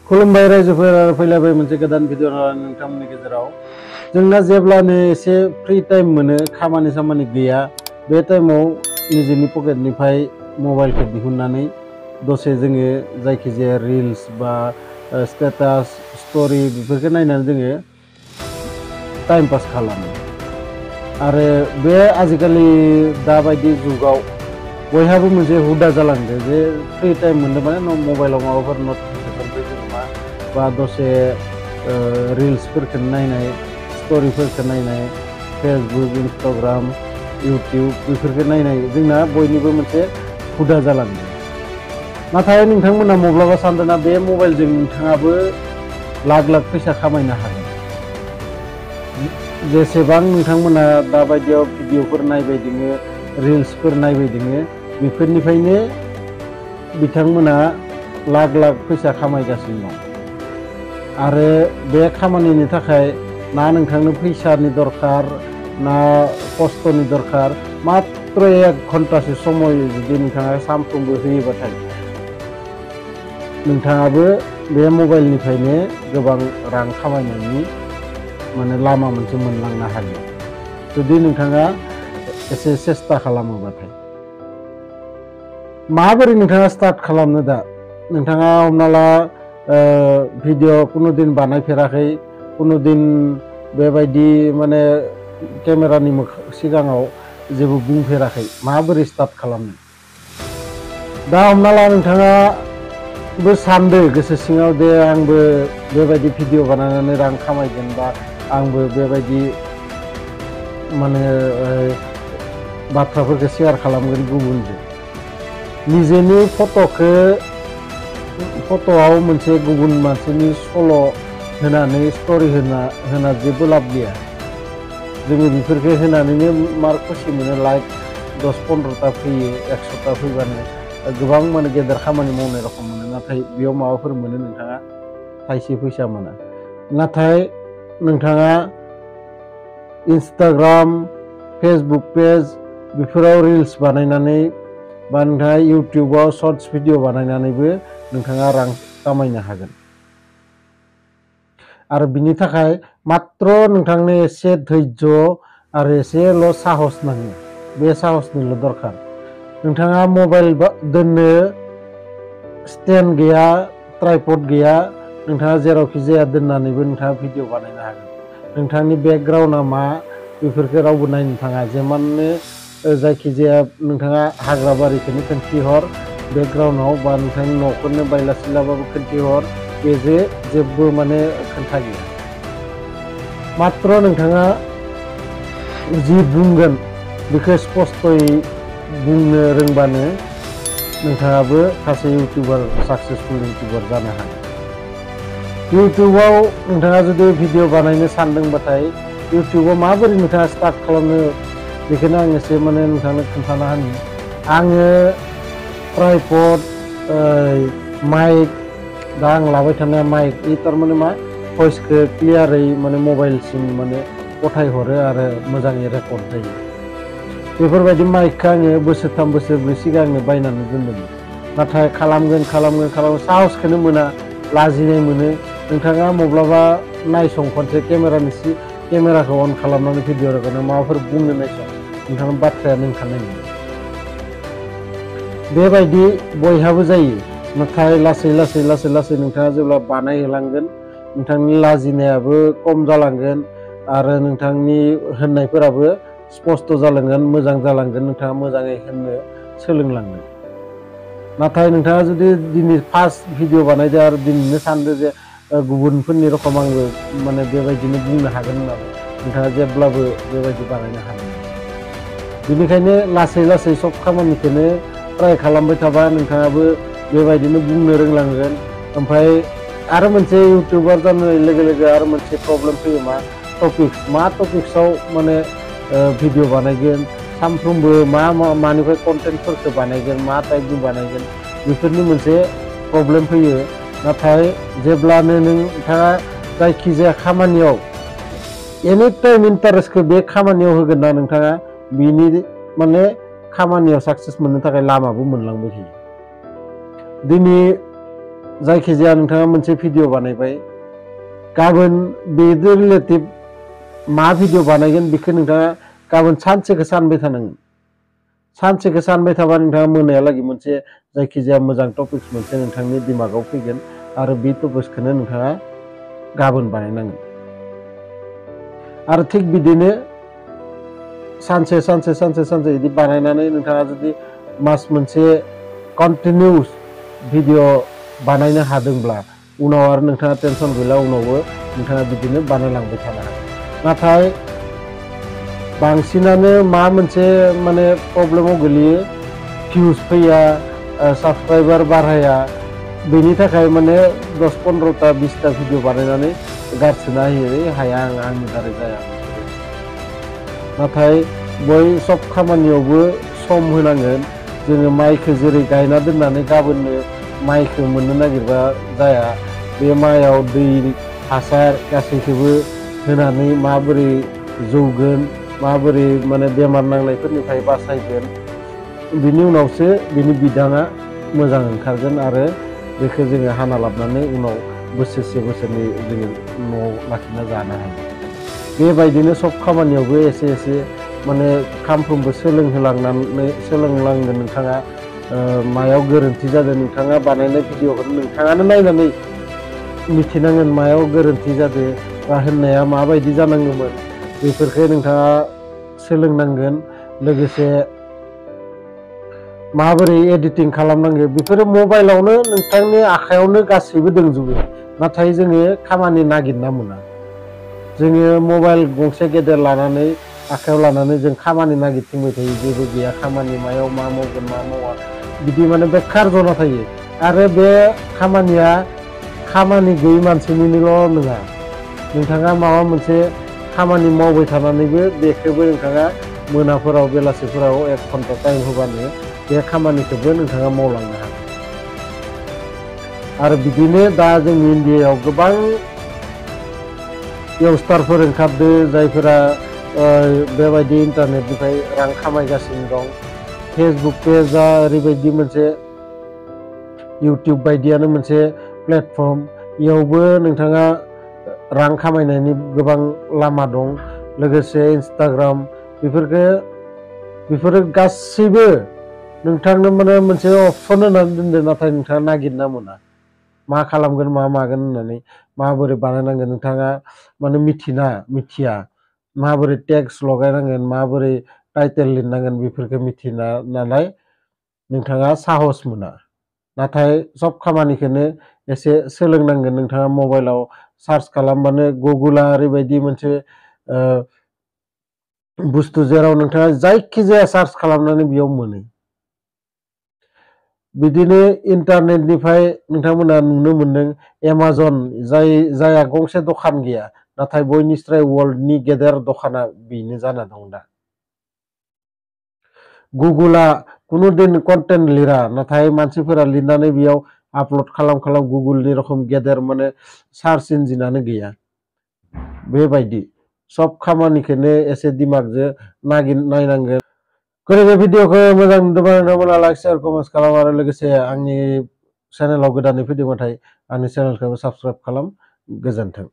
खुलुमबाय रायजोफोर फैलायबाय मोनसे गोदान भिडिअ नोंथांमोननि गेजेराव जोंना जेब्लानो एसे फ्रि टाइम मोनो खामानि सामानि गैया बे टाइमाव निजेनि पकेटनिफ्राय मबाइलखौ दिहुननानै दसे जोङो जायखिजाया रिल्स बा स्टेटास स्टोरी बेफोरखौ नायनानै जोङो टाइम पास खालामो आरो बे आजिखालि दाबायदि जुगाव बयहाबो मोनसे हुदा जालांदो जे फ्रि टाइम मोननो माने मबाइलाव माबाफोर नटिफिकेसन फैगोन नामा बा दसे रिल्सफोरखौ नायनाय स्टोरीफोरखौ नायनाय फेसबुक इन्स्टाग्राम इउट्यूब बेफोरखौ नायनाय जोंना बयनिबो मोनसे हुदा जालांदो नाथाय नोंथांमोना माब्लाबा सानदोंना बे मबाइलजों नोंथाङाबो लाख लाख फैसा खामायनो हागोन जेसेबां नोंथांमोना दाबायदियाव भिडिअफोर नायबाय दोङो रिल्सफोर नायबाय दोङो बेफोरनिफ्रायनो बिथांमोना लाख लाख फैसा खामायगासिनो दं आरो बे खामानिनि थाखाय ना नोंथांनो फैसानि दरकार ना खस्थ'नि दरकार मात्र 1 घन्टासो समय जुदि नोंथाङा सानफ्रोमबो होयोबाथाय नोंथाङाबो बे मबाइलनिफ्रायनो गोबां रां खामायनायनि माने लामा मोनसे मोनलांनो हायो जुदि नोंथाङा एसे सेस्था खालामोबाथाय माबोरै नोंथाङा स्टार्ट खालामनो दा नोंथाङा हमना ला भिडिअ कुनु दिन बानायफेराखै कुनु दिन बेबायदि माने केमेरानि सिगाङाव जेबो बुंफेराखै माबोरै स्टार्ट खालामनो दा हमना ला नोंथाङा बो सानदो गोसो सिङाव दे आंबो बेबायदि भिडिअ बानायनानै रां खामायगोन बा आंबो बेबायदि माने बाथ्राफोरखौ शेयार खालामगोन गुबुनजों निजेनि फट'आव मोनसे गुबुन मानसिनि सल' होनानै स्टोरी होना जेबो लाब गैया जोङो बेफोरखौ होनानैनो मार खुसि मोनो लाइक 10-15टा फैयो 100टा फैबानो गोबां माने गेदेर खामानि मावनाय रखम मोनो नाथाय बेयाव माबाफोर मोनो नोंथाङा थाइसे फैसा मोना नाथाय नोंथाङा इन्स्टाग्राम फेसबुक पेज बेफोराव रिल्स बानायनानै बा नोंथाङा इउट्यूबाव शर्ट्स भिडिअ बानायनानैबो नोंथाङा रां खामायनो हागोन आरो बिनि थाखाय मात्र नोंथांनो एसे धैर्य आरो एसेल' साहस नाङो बे साहसनिल' दरकार नोंथाङा मबाइल दोननो स्टेन्ड गैया ट्राइपड गैया नोंथाङा जेरावखि जाया दोननानैबो नोंथाङा भिडिअ बानायनो हागोन नोंथांनि बेकग्राउन्डआ मा बेफोरखौ रावबो नायनो थाङा जेमाननो जायखिजाया नोंथाङा हाग्रा बारिखौनो खोन्थिहर बेकग्राउन्डआव बा नोंथांनि न'खौनो बायला सिलाबाबो खोन्थिहर बेजे जेबो माने खोन्था गैया मात्र नोंथाङा जि बुंगोन बेखौ स्पस्तयै बुंनो रोंबानो नोंथाङाबो सासे इउटिउबार साक्सेसफुल इउटिउबार जानो हागोन इउटिउबाव नोंथाङा जुदि भिडिअ बानायनो सानदोंबाथाय इउटिउबाव माबोरै नोंथाङा स्टार्ट खालामनो बेखौनो आं एसे माने नोंथांनो खोन्थाना होनो आङो ट्राइपड माइक दा आं लाबाय थानाय माइक थारमाने मा भइसखौ क्लियारै माने मबाइलसिम माने गथायहरो आरो मोजाङै रेकर्ड जायो बेफोरबायदि माइकखौ आङो बोसोरथाम बोसोरब्रै सिगांनो बायनानै दोनदोंमोन नाथाय खालामगोन साहसखौनो मोना लाजिनाय मोनो नोंथाङा माब्लाबा नायसं खनसे केमेराखौ अन खालामनानै भिडिअ रेकर्ड माबाफोर बुंनो नायसं नोंथांनि बाथ्रायानो ओंखारनाय नङा बेबायदि बयहाबो जायो नाथाय लासै नोंथाङा जेब्ला बानायहोलांगोन नोंथांनि लाजिनायाबो खम जालांगोन आरो नोंथांनि होननायफोराबो स्पस्त जालांगोन मोजां जालांगोन नोंथाङा मोजाङै होननो सोलोंलांगोन नाथाय नोंथाङा जुदि दिनै फार्स्ट भिडिअ बानायदो आरो दिनैनो सानदो जे गुबुनफोरनि रखम आंबो माने बेबायदिनो बुंनो हागोन होननानै नोंथाङा जेब्लाबो बेबायदि बानायनो हानाय बेनिखायनो लासै सब खामानिखौनो ट्राइ खालामबाय थाबा नोंथाङाबो बेबायदिनो बुंनो रोंलांगोन ओमफ्राय आरो मोनसे इउटिउबार जानाय लोगो आरो मोनसे प्रब्लेम फैयो मा टपिक्सआव माने भिडिअ बानायगोन सानफ्रोमबो मानिफ्राय कन्टेन्टफोरखौ बानायगोन मा टाइपनि बानायगोन बेफोरनि मोनसे प्रब्लेम फैयो नाथाय जेब्लानो नोंथाङा जायखिजाया खामानियाव एनि टाइम इन्टारेस्टखौ बे खामानियाव होगोन ना नोंथाङा बिनि माने खामानियाव साक्सेस मोननो थाखाय लामाबो मोनलांबाय थायो दिनै जायखिजाया नोंथाङा मोनसे भिडिअ बानायबाय गाबोन बेजों रिलेटिभ मा भिडिअ बानायगोन बेखौ नोंथाङा गाबोन सानसेखौ सानबाय थानांगोन सानसेखौ सानबाय थाबा नोंथाङा मोनायालागै मोनसे जायखिजाया मोजां टपिक्स मोनसे नोंथांनि दिमागाव फैगोन आरो बे टपिक्सखौनो नोंथाङा गाबोन बानायनांगोन आरो थिग बिदिनो सानसे सानसे सानसे सानसे बिदि बानायनानै नोंथाङा जुदि मास मोनसे कन्टिनिउस भिडिअ बानायनो हादोंब्ला उनाव आरो नोंथाङा टेनसन गैला उनावबो नोंथाङा बिदिनो बानायलांबाय थानो हागोन नाथाय बांसिनानो मा मोनसे माने प्रब्लेमाव गोलैयो भिउज फैया साबस्क्राइबार बाराया बेनि थाखाय माने 10-15टा 20टा भिडिअ बानायनानै गारसोना होयो हाया आंनि दारै जाया नाथाय बय सब खामानियावबो सम होनांगोन जोङो माइखौ जेरै गायना दोननानै गाबोननो माइखौ मोननो नागिरबा जाया बे माइयाव दै हासार गासैखौबो होनानै माबोरै जौगोन माबोरै माने बेमार नांनायफोरनिफ्राय बासायगोन बिनि उनावसो बिनि बिदाङा मोजां ओंखारगोन आरो बेखौ जोङो हाना लाबोनानै उनाव बोसोरसे बोसोरनै जोङो न'आव लाखिना जानो हायो बेबायदिनो सब खामानियावबो एसे एसे माने सानफ्रोमबो सोलोंलांगोन नोंथाङा मायाव गोरोन्थि जादों नोंथाङा बानायनाय भिडिअखौ नोंथाङानो नायनानै मिथिनांगोन मायाव गोरोन्थि जादों बा होननाया माबायदि जानांगौमोन बेफोरखौ नोंथाङा सोलोंनांगोन लोगोसे माबोरै एडिटिं खालामनांगौ बेफोरो मबाइलावनो नोंथांनि आखायावनो गासैबो दंजोबो नाथाय जोङो खामानि नागिरना मोना जोङो मबाइल गंसे गेदेर लानानै आखायाव लानानै जों खामानि नागिरथिंबाय थायो जेबो गैया खामानि मायाव मा मावगोन मा मावा बिदि माने बेखार जना थायो आरो बे खामानिया खामानि गैयै मानसिनिल' नङा नोंथाङा माबा मोनसे खामानि मावबाय थानानैबो बेखौबो नोंथाङा मोनाफोराव बेलासिफोराव 1 घन्टा टाइम होबानो बे खामानिखौबो नोंथाङा मावलांनो हागोन आरो बिदिनो दा जोंनि इन्डियायाव गोबां यंस्टारफोर ओंखारदों जायफोरा बेबायदि इन्टारनेटनिफ्राय रां खामायगासिनो दं फेसबुक पेजआ ओरैबायदि मोनसे इउटिउब बायदियानो मोनसे प्लेटफर्म बेयावबो नोंथाङा रां खामायनायनि गोबां लामा दं लोगोसे इन्स्टाग्राम बेफोरो गासैबो नोंथांनो माने मोनसे अपसन होनानै दोनदों नाथाय नोंथाङा नागिरना मोना मा खालामगोन मा मागोन होननानै माबोरै बानायनांगोन नोंथाङा माने मिथिया माबोरै टेक्स्ट लगायनांगोन माबोरै टाइटेल लिरनांगोन बेफोरखौ मिथिना नालाय नोंथाङा साहस मोना नाथाय सब खामानिखौनो एसे सोलोंनांगोन नोंथाङा मबाइलाव सार्च खालामबानो गुगोलआ ओरैबायदि मोनसे बुस्थु जेराव नोंथाङा जायखिजाया सार्च खालामनानै बेयाव मोनो बिदिनो इन्टारनेटनिफ्राय नोंथांमोना नुनो मोनदों एमाजन जायहा गंसे दखान गैया नाथाय बयनिस्राय वर्ल्डनि गेदेर दखाना बेनो जाना दं दा गुगोलआ कुनु दिन कन्टेन्ट लिरा नाथाय मानसिफोरा लिरनानै बेयाव आपल'ड खालाम गुगोलनि रखम गेदेर माने सार्च इन्जिनानो गैया बेबायदि सब खामानिखौनो एसे दिमागजों नायनांगोन बे भिडिअखौ मोजां नुदोंबा नोंथांमोना लाइक शेयार कमेन्ट खालाम आरो लोगोसे आंनि चेनेलाव गोदानै फैदोंबाथाय आंनि चेनेलखौ साबस्क्राइब खालाम गोजोन्थों